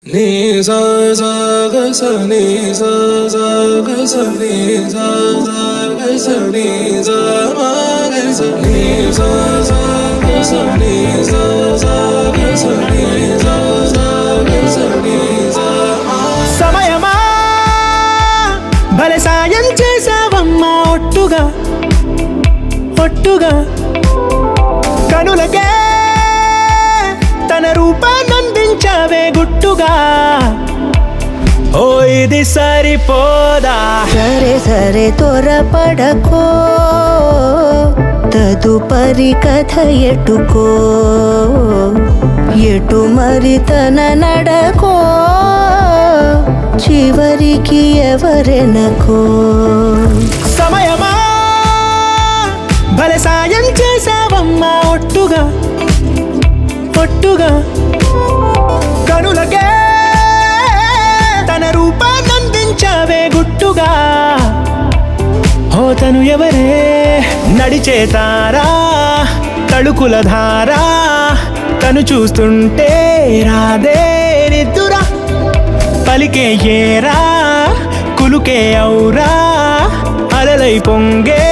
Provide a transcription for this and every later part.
నీ సా సా గ స నీ సా సా గ స నీ సా సా గ స నీ సా మా గ స నీ సా సా గ స నీ సా సా గ స నీ సా సా గ స నీ సా మా. సమయమా భలే సాయం చేసావమ్మా ఒట్టుగా ఒట్టుగా కనులకే తన రూపాన్నందించావే గుట్టుగా. ఓ ఇది సరిపోదా, సరే సరే త్వరపడకో, తదుపరి కథ ఎటుకో, ఎటు మరి తన నడకో, చివరికి ఎవరెనకో. సమయమా భలే సాయం చేసావమ్మా ఒట్టుగా ఒట్టుగా కనులకే తన రూపాన్నందించావే గుట్టుగా. ఓ తను ఎవరే నడిచే తారా, తళుకుల ధారా, తను చూస్తుంటే రాదే నిద్దురా, పలికే ఏరా కులుకే ఔరా, అలలై పొంగే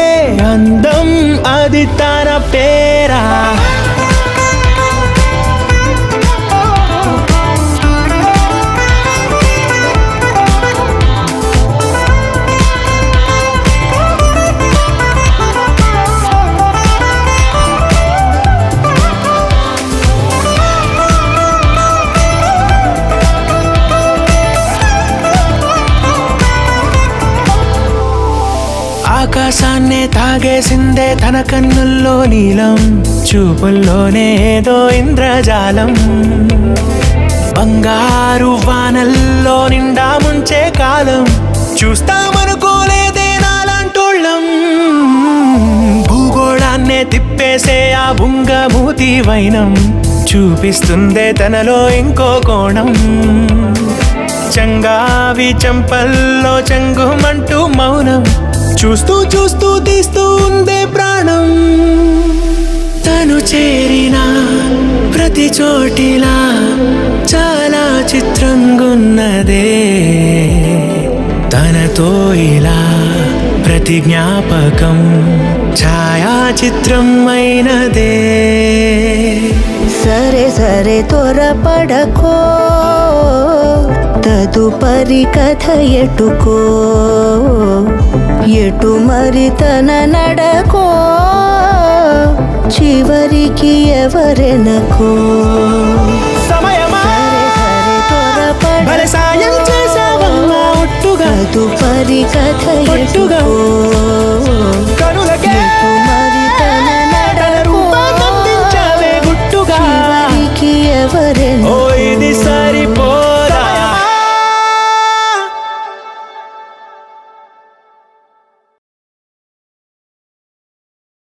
అందం అది తన పేరా. ఆకాశాన్నే తాగేసిందే తన కన్నుల్లో నీలం, చూపుల్లోనే ఏదో ఇంద్రజాలం, బంగారు వానల్లో నిండా ముంచే కాలం, చూస్తామనుకోలేదే నాలాంటోళ్ళం. భూగోళాన్నే తిప్పేసే ఆ బుంగమూతి వైనం, చూపిస్తుందే తనలో ఇంకో కోణం, చంగావి చంపల్లో చంగుమంటూ మౌనం, చూస్తూ చూస్తూ తీస్తూ ఉందే ప్రాణం. తను చేరిన ప్రతి చోటిలా చాలా చిత్రంగున్నదే, తనతో ఇలా ప్రతి జ్ఞాపకం ఛాయాచిత్రం అయినదే. సరే సరే త్వరపడకో, తదుపరి కథ ఎటుకో, ఎటు మరి తన నడకో, చివరికి ఎవరెనకో. సమయమా భలే సాయం చేసావమ్మా ఒట్టుగా, తదుపరి కథ ఒట్టుగా ఎటుకో,